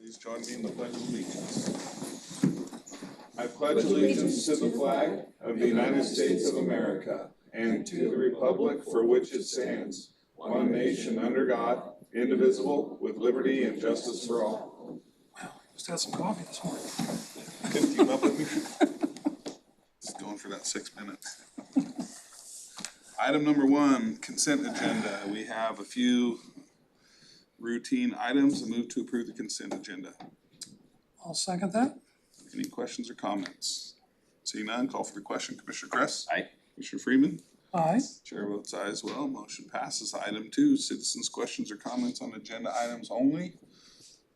Please join me in the Pledge of Allegiance. I pledge allegiance to the flag of the United States of America and to the republic for which it stands, one nation under God, indivisible, with liberty and justice for all. Wow, just had some coffee this morning. Couldn't keep up with me. Just going for that 6 minutes. Item number 1, consent agenda. We have a few routine items. I move to approve the consent agenda. I'll second that. Any questions or comments? Seeing none, call for the question. Commissioner Kress? Aye. Commissioner Freeman? Aye. Chair votes aye as well. Motion passes. Item 2, citizens' questions or comments on agenda items only.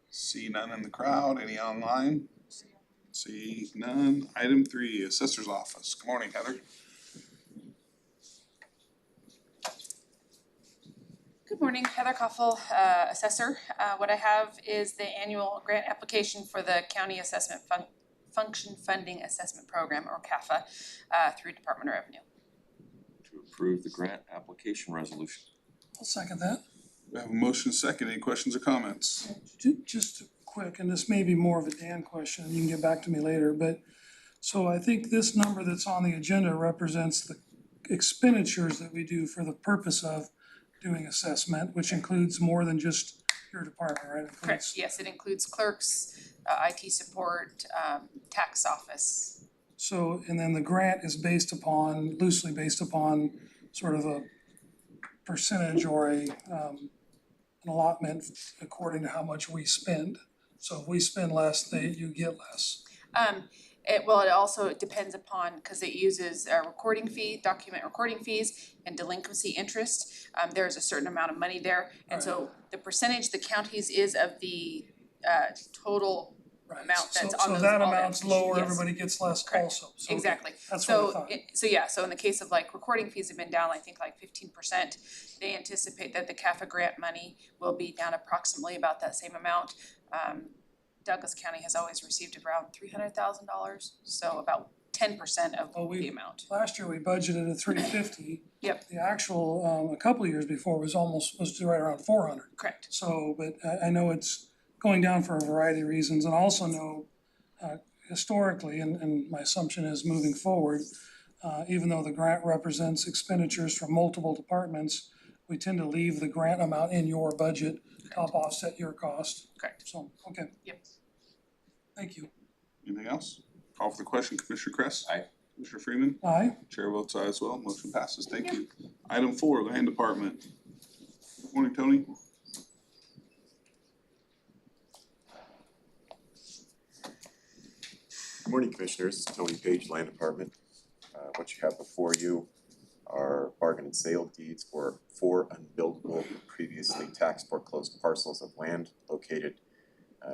See none in the crowd. Any online? See none. Item 3, assessor's office. Good morning, Heather. Good morning, Heather Koffel, assessor. What I have is the annual grant application for the County Assessment Function Funding Assessment Program, or CAFA, through Department of Revenue. To approve the grant application resolution. I'll second that. We have a motion second. Any questions or comments? Just quick, and this may be more of a Dan question, you can get back to me later, but so I think this number that's on the agenda represents the expenditures that we do for the purpose of doing assessment, which includes more than just your department, right? Correct, yes, it includes clerks, IT support, tax office. So, and then the grant is based upon, loosely based upon sort of a percentage or an allotment according to how much we spend. So if we spend less, you get less. It also depends upon, because it uses a recording fee, document recording fees and delinquency interest. There's a certain amount of money there. And so the percentage the counties is of the total Right. amount that's So on those. that all amount's that- lower, yes. everybody gets less Correct. also. So Exactly. that's what I So, thought. so in the case of like recording fees have been down, I think like 15%. They anticipate that the CAFA grant money will be down approximately about that same amount. Douglas County has always received around $300,000, so about 10% of the amount. Last year we budgeted at $350. Yep. The actual, a couple of years before was right around 400. Correct. So, but I know it's going down for a variety of reasons, and I also know historically, and my assumption is moving forward, even though the grant represents expenditures from multiple departments, we tend to leave the grant amount in your budget to help offset your cost. Correct. So, okay. Yep. Thank you. Anything else? Call for the question. Commissioner Kress? Aye. Commissioner Freeman? Aye. Chair votes aye as well. Motion passes. Thank you. Item 4, land department. Morning, Tony. Good morning, Commissioners. Tony Page, Land Department. What you have before you are bargain and sale deeds for 4 unbuildable, previously tax foreclosed parcels of land located,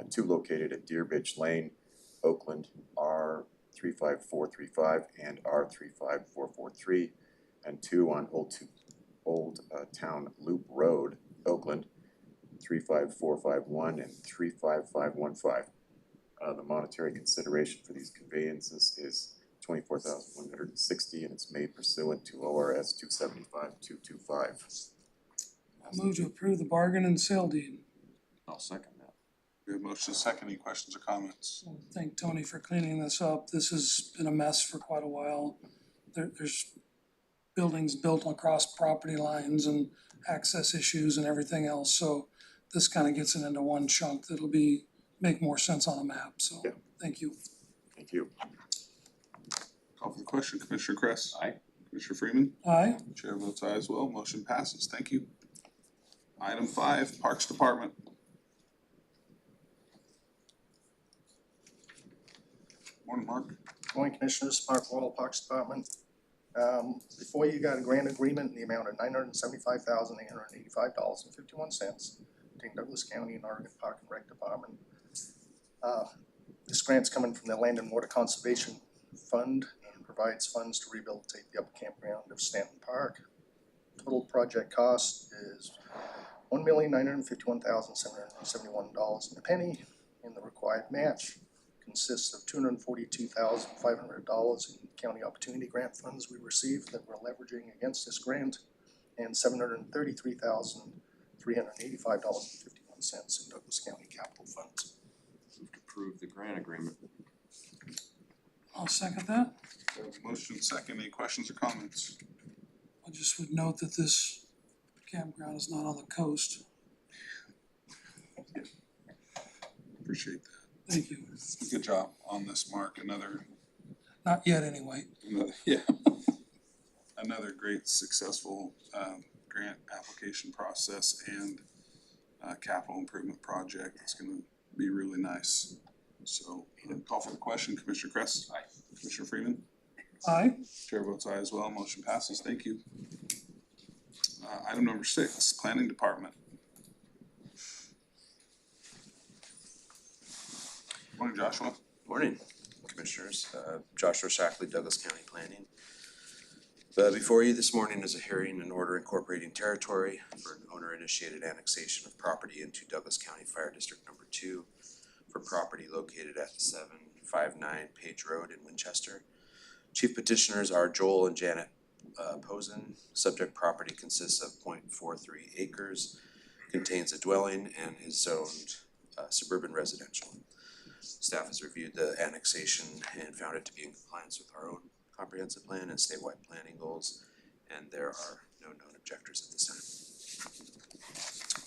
2 located at Deer Ridge Lane, Oakland, R35435 and R35443, and 2 on Old Town Loop Road, Oakland, 35451 and 35515. The monetary consideration for these conveyances is $24,160, and it's made pursuant to ORS 275-225. I move to approve the bargain and sale deed. I'll second that. We have motion second. Any questions or comments? Thank Tony for cleaning this up. This has been a mess for quite a while. There's buildings built across property lines and access issues and everything else. So this kind of gets it into one chunk that'll make more sense on a map. So Yeah. Thank you. Thank you. Call for the question. Commissioner Kress? Aye. Commissioner Freeman? Aye. Chair votes aye as well. Motion passes. Thank you. Item 5, Parks Department. Morning, Mark. Morning, Commissioners, Mark Wall, Parks Department. Before you got a grant agreement in the amount of $975,885.51 between Douglas County and Oregon Park and Rec Department. This grant's coming from the Land and Water Conservation Fund and provides funds to rehabilitate the upper campground of Stanton Park. Total project cost is $1,951,771 and a penny, and the required match consists of $242,500 in county opportunity grant funds we received that we're leveraging against this grant, and $733,385.51 in Douglas County capital funds. approve the grant agreement. I'll second that. We have a motion second. Any questions or comments? I just would note that this campground is not on the coast. Appreciate that. Thank you. Good job on this, Mark. Another, Not yet, anyway. yeah. Another great successful grant application process and capital improvement project. It's gonna be really nice. So, call for the question, Commissioner Kress. Aye. Commissioner Freeman. Aye. Chair votes aye as well. Motion passes. Thank you. Item number 6, Planning Department. Morning, Joshua. Morning, Commissioners. Joshua Shackley, Douglas County Planning. Before you this morning is a hearing and order incorporating territory for an owner-initiated annexation of property into Douglas County Fire District Number 2 for property located at 759 Page Road in Winchester. Chief petitioners are Joel and Janet Posen. Subject property consists of 0.43 acres, contains a dwelling, and is zoned suburban residential. Staff has reviewed the annexation and found it to be in compliance with our own comprehensive plan and statewide planning goals, and there are no known objectors at this time.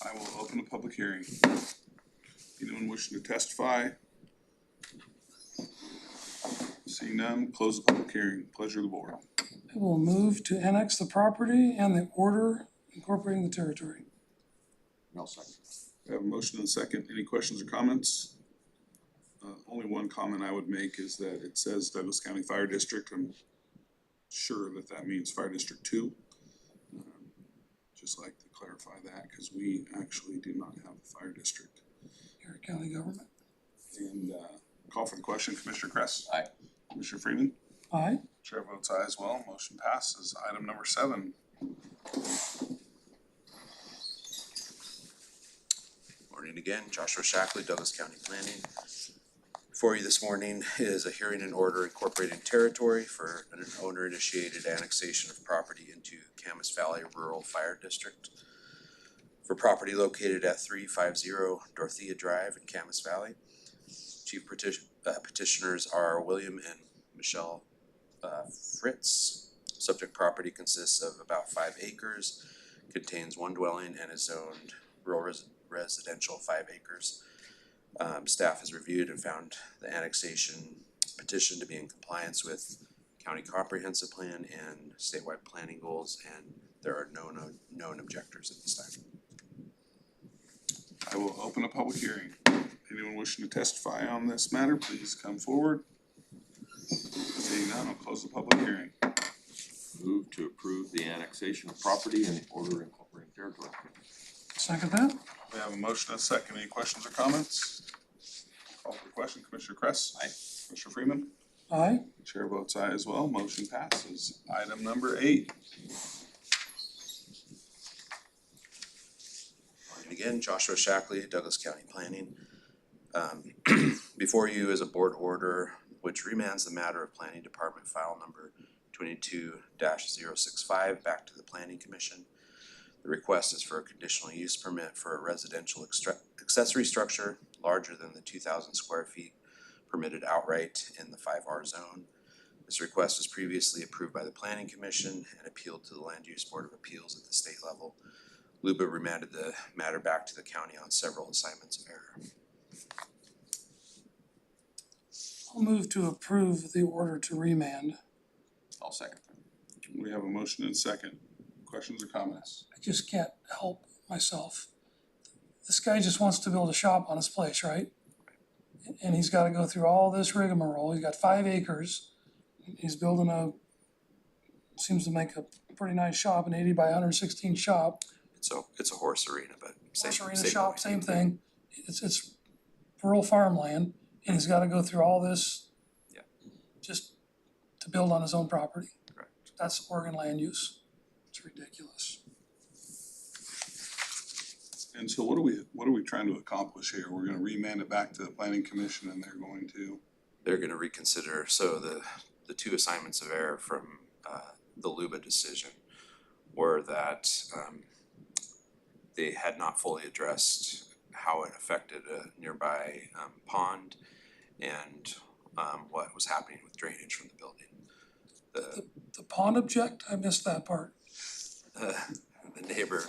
I will open a public hearing. Anyone wishing to testify? Seeing none, close the public hearing. Pleasure of the board. I will move to annex the property and the order incorporating the territory. No second. We have a motion and a second. Any questions or comments? Only one comment I would make is that it says Douglas County Fire District. I'm sure that that means Fire District 2. Just like to clarify that because we actually do not have a fire district. Here, county government. And call for the question, Commissioner Kress. Aye. Commissioner Freeman. Aye. Chair votes aye as well. Motion passes. Item number 7. Morning again, Joshua Shackley, Douglas County Planning. Before you this morning is a hearing and order incorporating territory for an owner-initiated annexation of property into Camas Valley Rural Fire District for property located at 350 Dorothea Drive in Camas Valley. Chief petitioners are William and Michelle Fritz. Subject property consists of about 5 acres, contains 1 dwelling, and is zoned rural residential 5 acres. Staff has reviewed and found the annexation petition to be in compliance with county comprehensive plan and statewide planning goals, and there are no known objectors at this time. I will open a public hearing. Anyone wishing to testify on this matter, please come forward. Seeing none, I'll close the public hearing. Move to approve the annexation of property and order incorporating territory. Second that. We have a motion and a second. Any questions or comments? Call for the question, Commissioner Kress. Aye. Commissioner Freeman. Aye. Chair votes aye as well. Motion passes. Item number 8. Morning again, Joshua Shackley, Douglas County Planning. Before you is a board order which remands the matter of Planning Department file number 22-065 back to the Planning Commission. The request is for a conditional use permit for a residential accessory structure larger than the 2,000 square feet permitted outright in the 5R zone. This request was previously approved by the Planning Commission and appealed to the Land Use Board of Appeals at the state level. LUBA remanded the matter back to the county on several assignments of error. I'll move to approve the order to remand. I'll second that. We have a motion and a second. Questions or comments? I just can't help myself. This guy just wants to build a shop on his place, right? And he's gotta go through all this rigmarole. He's got 5 acres. He's building seems to make a pretty nice shop, an 80 by 116 shop. It's a horse arena, but Horse arena shop, same thing. It's rural farmland, and he's gotta go through all this. Yeah. Just to build on his own property. Correct. That's Oregon land use. It's ridiculous. And so what are we trying to accomplish here? We're gonna remand it back to the Planning Commission and they're gonna reconsider, so the 2 assignments of error from the LUBA decision were that they had not fully addressed how it affected a nearby pond and what was happening with drainage from the building. The pond object, I missed that part. The neighbor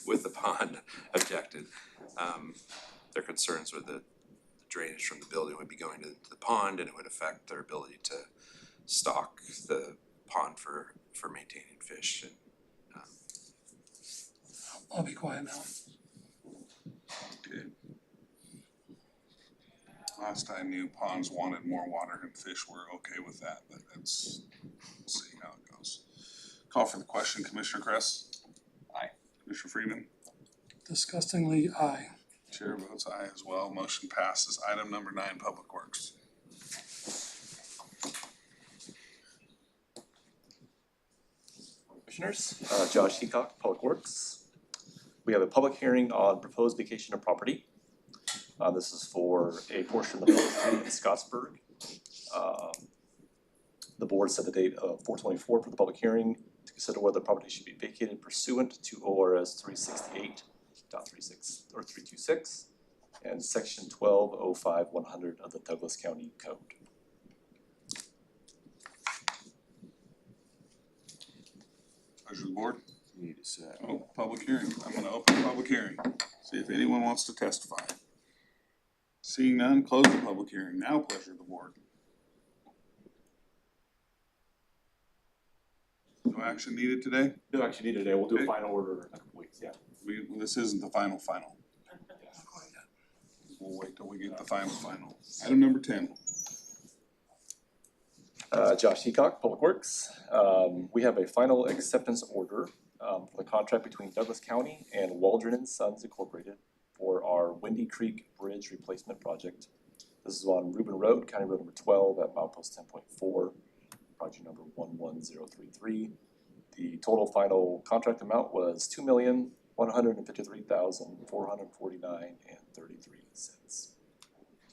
with the pond objected. Their concerns were that the drainage from the building would be going to the pond and it would affect their ability to stock the pond for maintaining fish. And I'll be quiet now. Okay. Last I knew, ponds wanted more water and fish were okay with that, but that's, we'll see how it goes. Call for the question, Commissioner Kress? Aye. Commissioner Freeman? Disgustingly, aye. Chair votes aye as well. Motion passes. Item number 9, Public Works. Commissioners, Josh Heacock, Public Works. We have a public hearing on proposed vacation of property. This is for a portion of the public street in Scottsburg. The board set the date of 4/24 for the public hearing to consider whether the property should be vacated pursuant to ORS 368.36 or 326 and section 1205-100 of the Douglas County Code. Pleasure of the board. You need to say. Oh, public hearing. I'm gonna open the public hearing. See if anyone wants to testify. Seeing none, close the public hearing. Now pleasure of the board. No action needed today? No action needed today. We'll do Okay. a final order in a couple weeks, yeah. This isn't the final. We'll wait till we get the final. Item number 10. Josh Heacock, Public Works. We have a final acceptance order for the contract between Douglas County and Waldron and Sons Incorporated for our Windy Creek Bridge Replacement Project. This is on Reuben Road, County Road number 12 at milepost 10.4, project number 11033. The total final contract amount was $2,153,449.33.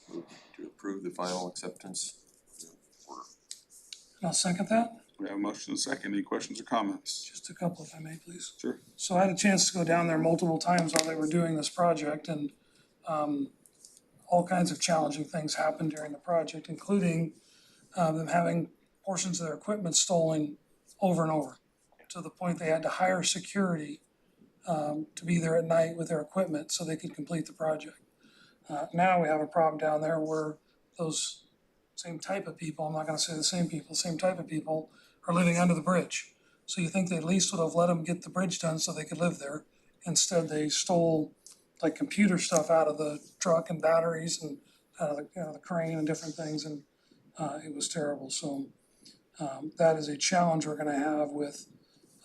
Move to approve the final acceptance order. And I'll second that. We have a motion and a second. Any questions or comments? Just a couple if I may, please. Sure. So I had a chance to go down there multiple times while they were doing this project, and all kinds of challenging things happened during the project, including them having portions of their equipment stolen over and over, to the point they had to hire security to be there at night with their equipment so they could complete the project. Now we have a problem down there where those same type of people, I'm not gonna say the same people, same type of people are living under the bridge. So you think they at least would have let them get the bridge done so they could live there. Instead, they stole like computer stuff out of the truck and batteries and out of the crane and different things, and it was terrible. So that is a challenge we're gonna have with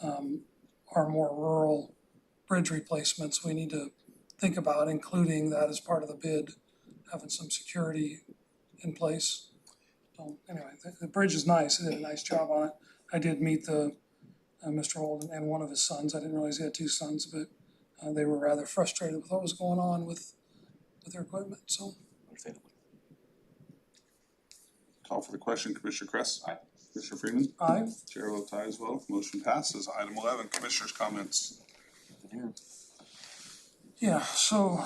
our more rural bridge replacements. We need to think about including that as part of the bid, having some security in place. So anyway, the bridge is nice. They did a nice job on it. I did meet Mr. Holden and one of his sons. I didn't realize he had 2 sons, but they were rather frustrated with what was going on with their equipment, so. Understandably. Call for the question, Commissioner Kress. Aye. Commissioner Freeman. Aye. Chair votes aye as well. Motion passes. Item 11, Commissioners' comments. Yeah, so,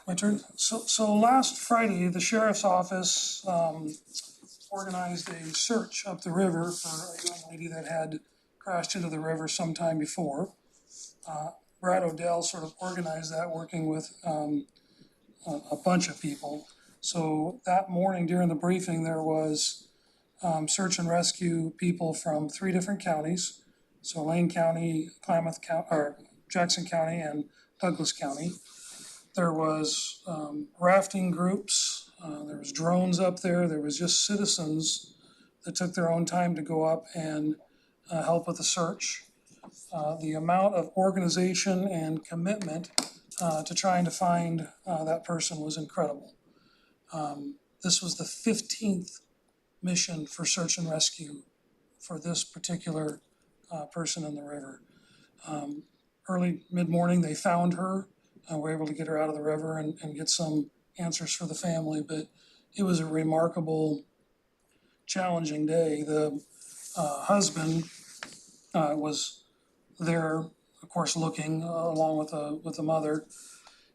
my turn. So last Friday, the sheriff's office organized a search up the river for a young lady that had crashed into the river sometime before. Brad Odell sort of organized that, working with a bunch of people. So that morning during the briefing, there was search and rescue people from 3 different counties. So Lane County, Klamath County, or Jackson County and Douglas County. There was rafting groups, there was drones up there, there was just citizens that took their own time to go up and help with the search. The amount of organization and commitment to trying to find that person was incredible. This was the 15th mission for search and rescue for this particular person in the river. Early, mid-morning, they found her. Were able to get her out of the river and get some answers for the family, but it was a remarkable, challenging day. The husband was there, of course, looking along with the mother,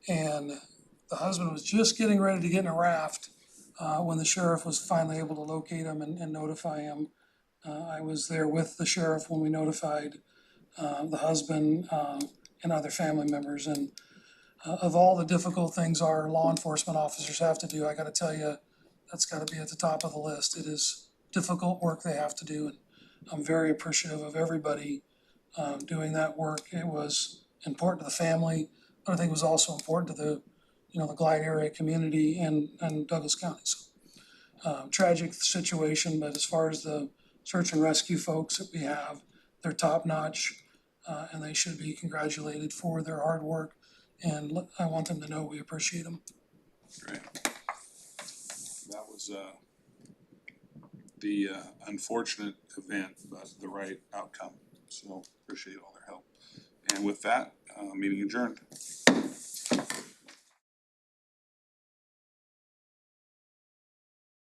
and the husband was just getting ready to get in a raft when the sheriff was finally able to locate him and notify him. I was there with the sheriff when we notified the husband and other family members. And of all the difficult things our law enforcement officers have to do, I gotta tell you, that's gotta be at the top of the list. It is difficult work they have to do, and I'm very appreciative of everybody doing that work. It was important to the family, but I think it was also important to the, the Glide area community and Douglas County. So, tragic situation, but as far as the search and rescue folks that we have, they're top notch, and they should be congratulated for their hard work. And I want them to know we appreciate them. Great. That was the unfortunate event, but the right outcome. So appreciate all their help. And with that, meeting adjourned.